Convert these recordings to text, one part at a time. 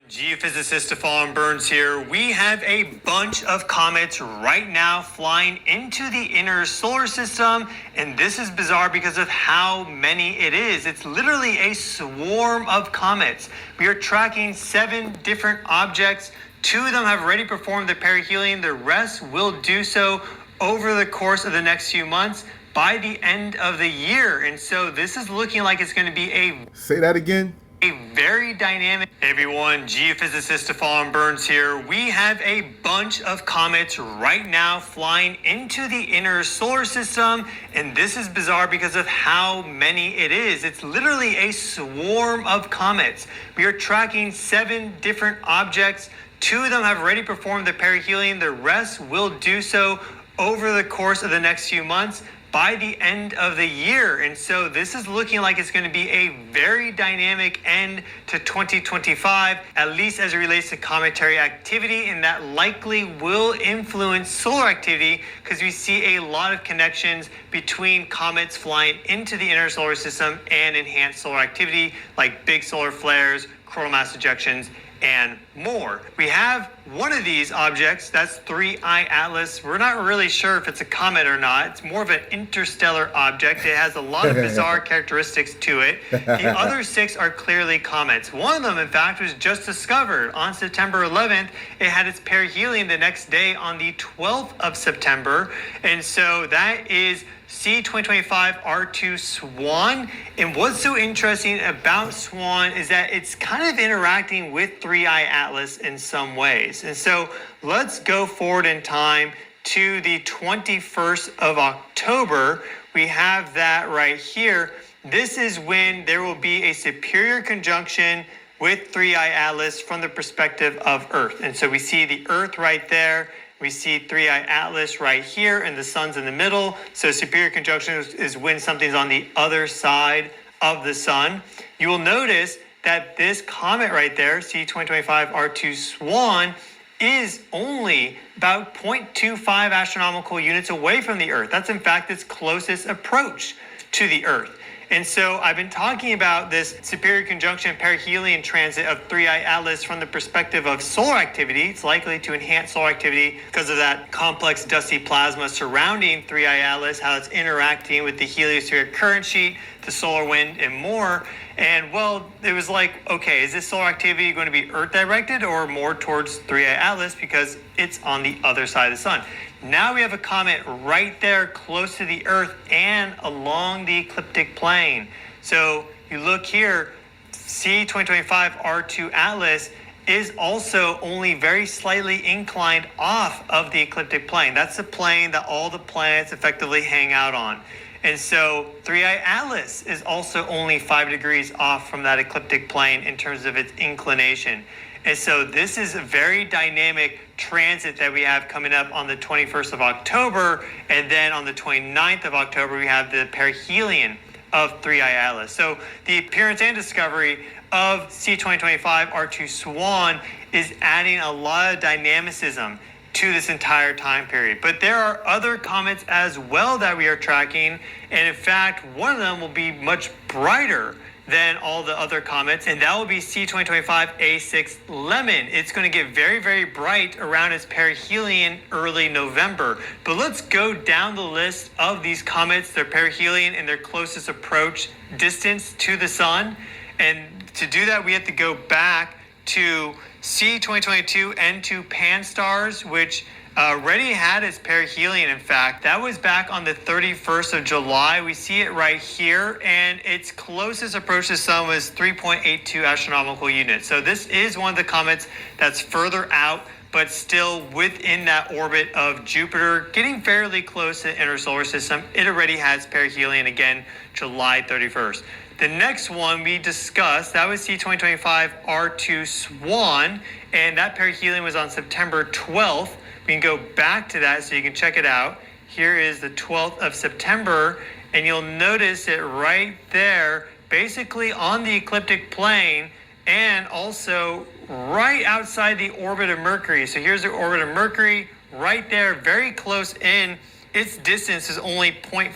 Geophysicist Stefan Burns here. We have a bunch of comets right now flying into the inner solar system, and this is bizarre because of how many it is. It's literally a swarm of comets. We are tracking 7 different objects. 2 of them have already performed their perihelion. The rest will do so over the course of the next few months by the end of the year. And so this is looking like it's going to be a... Say that again. A very dynamic... Hey everyone, Geophysicist Stefan Burns here. We have a bunch of comets right now flying into the inner solar system, and this is bizarre because of how many it is. It's literally a swarm of comets. We are tracking 7 different objects. 2 of them have already performed their perihelion. The rest will do so over the course of the next few months by the end of the year. And so this is looking like it's going to be a very dynamic end to 2025, at least as it relates to cometary activity, and that likely will influence solar activity because we see a lot of connections between comets flying into the inner solar system and enhanced solar activity like big solar flares, coronal mass ejections, and more. We have one of these objects, that's 3I Atlas. We're not really sure if it's a comet or not. It's more of an interstellar object. It has a lot of bizarre characteristics to it. The other 6 are clearly comets. One of them, in fact, was just discovered on September 11th. It had its perihelion the next day on the 12th of September. And so that is C2025 R2 Swan. And what's so interesting about Swan is that it's kind of interacting with 3I Atlas in some ways. And so let's go forward in time to the 21st of October. We have that right here. This is when there will be a superior conjunction with 3I Atlas from the perspective of Earth. And so we see the Earth right there. We see 3I Atlas right here, and the sun's in the middle. So superior conjunction is when something's on the other side of the sun. You will notice that this comet right there, C2025 R2 Swan, is only about 0.25 astronomical units away from the Earth. That's in fact its closest approach to the Earth. And so I've been talking about this superior conjunction perihelion transit of 3I Atlas from the perspective of solar activity. It's likely to enhance solar activity because of that complex dusty plasma surrounding 3I Atlas, how it's interacting with the heliospheric current sheet, the solar wind, and more. And well, it was like, okay, is this solar activity going to be Earth directed or more towards 3I Atlas because it's on the other side of the sun? Now we have a comet right there close to the Earth and along the ecliptic plane. So you look here, C2025 R2 Atlas is also only very slightly inclined off of the ecliptic plane. That's the plane that all the planets effectively hang out on. And so 3I Atlas is also only 5 degrees off from that ecliptic plane in terms of its inclination. And so this is a very dynamic transit that we have coming up on the 21st of October. And then on the 29th of October, we have the perihelion of 3I Atlas. So the appearance and discovery of C2025 R2 Swan is adding a lot of dynamicism to this entire time period. But there are other comets as well that we are tracking. And in fact, one of them will be much brighter than all the other comets, and that will be C2025 A6 Lemon. It's going to get very, very bright around its perihelion early November. But let's go down the list of these comets, their perihelion and their closest approach distance to the sun. And to do that, we have to go back to C2022 N2 Pan-STARRS, which already had its perihelion. In fact, that was back on the 31st of July. We see it right here, and its closest approach to the sun was 3.82 astronomical units. So this is one of the comets that's further out, but still within that orbit of Jupiter, getting fairly close to the inner solar system. It already has perihelion again, July 31st. The next one we discussed, that was C2025 R2 Swan, and that perihelion was on September 12th. We can go back to that so you can check it out. Here is the 12th of September, and you'll notice it right there, basically on the ecliptic plane, and also right outside the orbit of Mercury. So here's the orbit of Mercury, right there, very close in. Its distance is only 0.5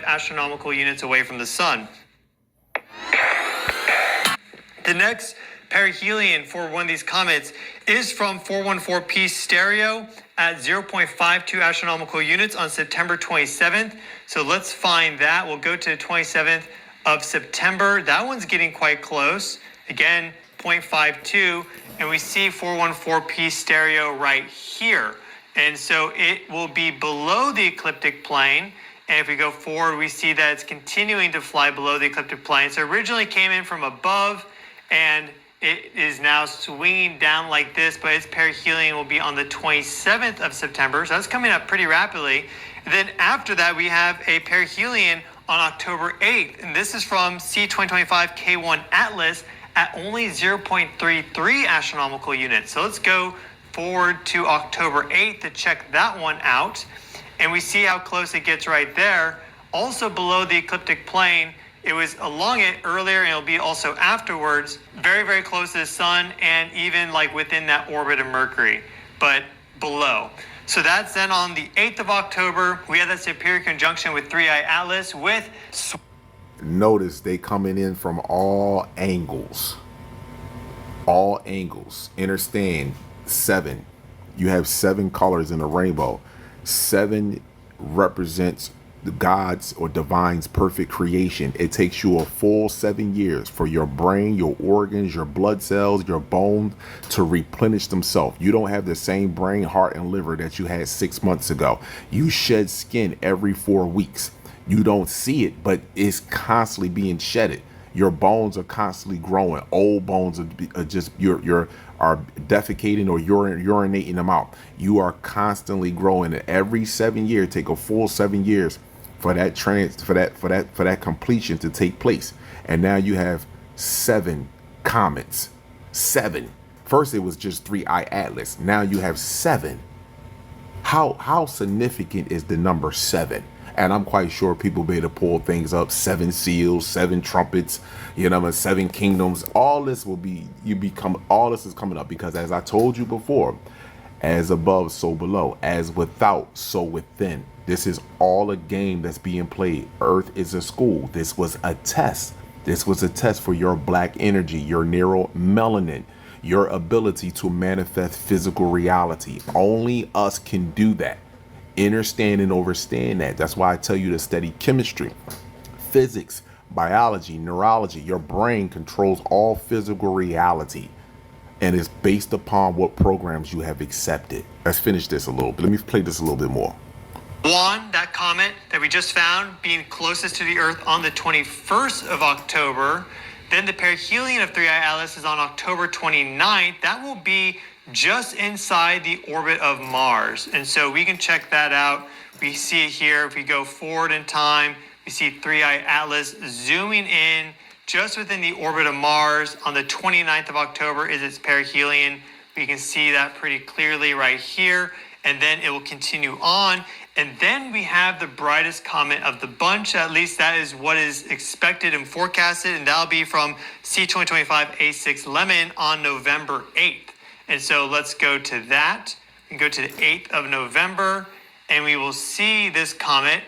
astronomical units away from the sun. The next perihelion for one of these comets is from 414P stereo at 0.52 astronomical units on September 27th. So let's find that. We'll go to the 27th of September. That one's getting quite close. Again, 0.52, and we see 414P stereo right here. And so it will be below the ecliptic plane. And if we go forward, we see that it's continuing to fly below the ecliptic plane. So originally came in from above, and it is now swinging down like this, but its perihelion will be on the 27th of September. So that's coming up pretty rapidly. And then after that, we have a perihelion on October 8th. And this is from C2025 K1 Atlas at only 0.33 astronomical units. So let's go forward to October 8th to check that one out. And we see how close it gets right there. Also below the ecliptic plane, it was along it earlier, and it'll be also afterwards. Very, very close to the sun, and even like within that orbit of Mercury, but below. So that's then on the 8th of October. We have that superior conjunction with 3i Atlas with... Notice they coming in from all angles. All angles. Understand, 7. You have 7 colors in the rainbow. 7 represents the God's or divine's perfect creation. It takes you a full 7 years for your brain, your organs, your blood cells, your bones to replenish themselves. You don't have the same brain, heart, and liver that you had 6 months ago. You shed skin every 4 weeks. You don't see it, but it's constantly being shedded. Your bones are constantly growing. Old bones are just are defecating or urinating them out. You are constantly growing. And every 7 years, take a full 7 years for that completion to take place. And now you have 7 comets. 7. First it was just 3i Atlas. Now you have 7. How significant is the number 7? And I'm quite sure people be able to pull things up. 7 seals, 7 trumpets, 7 kingdoms. All this all this is coming up because, as I told you before, as above, so below, as without, so within. This is all a game that's being played. Earth is a school. This was a test. This was a test for your black energy, your neuromelanin, your ability to manifest physical reality. Only us can do that. Understand and understand that. That's why I tell you to study chemistry, physics, biology, neurology. Your brain controls all physical reality and is based upon what programs you have accepted. Let's finish this a little bit. Let me play this a little bit more. One, that comet that we just found being closest to the Earth on the 21st of October. Then the perihelion of 3i Atlas is on October 29th. That will be just inside the orbit of Mars. And so we can check that out. We see it here. If we go forward in time, we see 3i Atlas zooming in just within the orbit of Mars. On the 29th of October is its perihelion. We can see that pretty clearly right here. And then it will continue on. And then we have the brightest comet of the bunch. At least that is what is expected and forecasted. And that'll be from C2025 A6 Lemon on November 8th. And so let's go to that and go to the 8th of November. And we will see this comet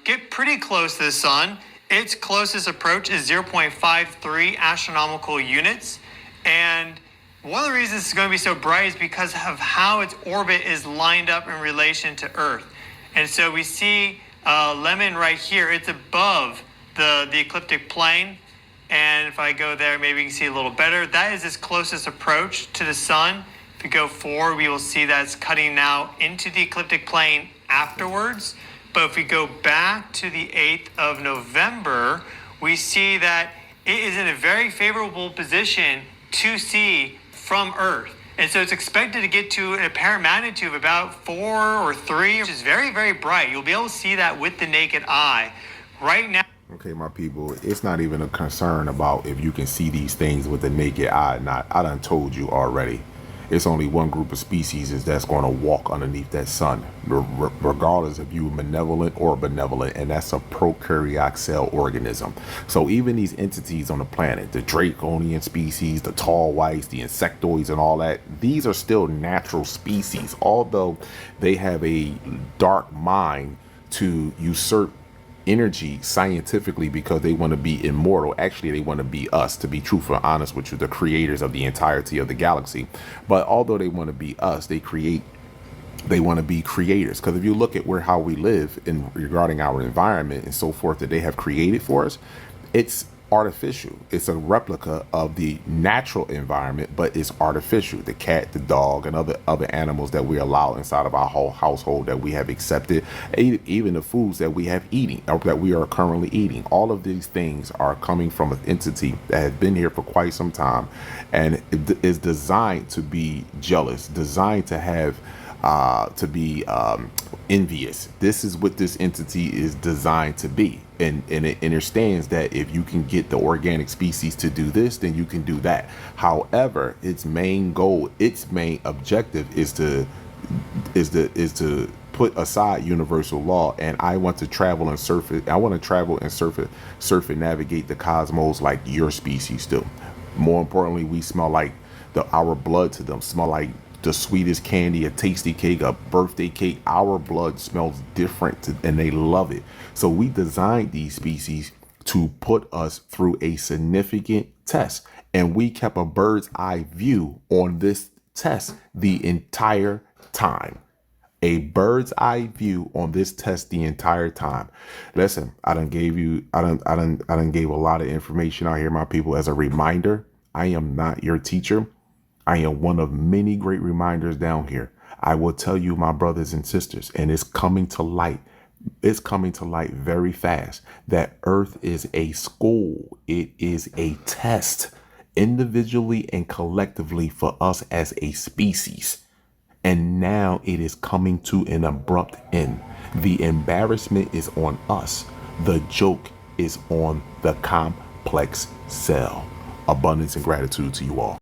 get pretty close to the sun. Its closest approach is 0.53 astronomical units. And one of the reasons it's going to be so bright is because of how its orbit is lined up in relation to Earth. And so we see Lemon right here. It's above the ecliptic plane. And if I go there, maybe you can see a little better. That is its closest approach to the sun. If we go forward, we will see that it's cutting now into the ecliptic plane afterwards. But if we go back to the 8th of November, we see that it is in a very favorable position to see from Earth. And so it's expected to get to an apparent magnitude of about 4 or 3, which is very, very bright. You'll be able to see that with the naked eye. Right now, okay, my people, it's not even a concern about if you can see these things with the naked eye or not. I done told you already. It's only one group of species that's going to walk underneath that sun, regardless if you're malevolent or benevolent, and that's a prokaryotic cell organism. So even these entities on the planet, the draconian species, the tall whites, the insectoids and all that, these are still natural species, although they have a dark mind to usurp energy scientifically because they want to be immortal. Actually, they want to be us, to be truthful and honest with you, the creators of the entirety of the galaxy. But although they want to be us, they want to be creators, because if you look at how we live in regarding our environment and so forth that they have created for us, it's artificial. It's a replica of the natural environment, but it's artificial. The cat, the dog, and other animals that we allow inside of our whole household that we have accepted, even the foods that we have eating or that we are currently eating, all of these things are coming from an entity that has been here for quite some time, and it is designed to be jealous, designed to have to be envious. This is what this entity is designed to be, and it understands that if you can get the organic species to do this, then you can do that. However, its main goal, its main objective is to put aside universal law. And I want to travel and surf it. I want to travel and surf and navigate the cosmos like your species do. More importantly, we smell like our blood to them smell like the sweetest candy, a tasty cake, a birthday cake. Our blood smells different and they love it. So we designed these species to put us through a significant test. And we kept a bird's eye view on this test the entire time. A bird's eye view on this test the entire time. Listen, I done gave a lot of information out here, my people. As a reminder, I am not your teacher. I am one of many great reminders down here. I will tell you, my brothers and sisters, and it's coming to light. It's coming to light very fast that Earth is a school. It is a test, individually and collectively, for us as a species. And now it is coming to an abrupt end. The embarrassment is on us. The joke is on the complex cell. Abundance and gratitude to you all.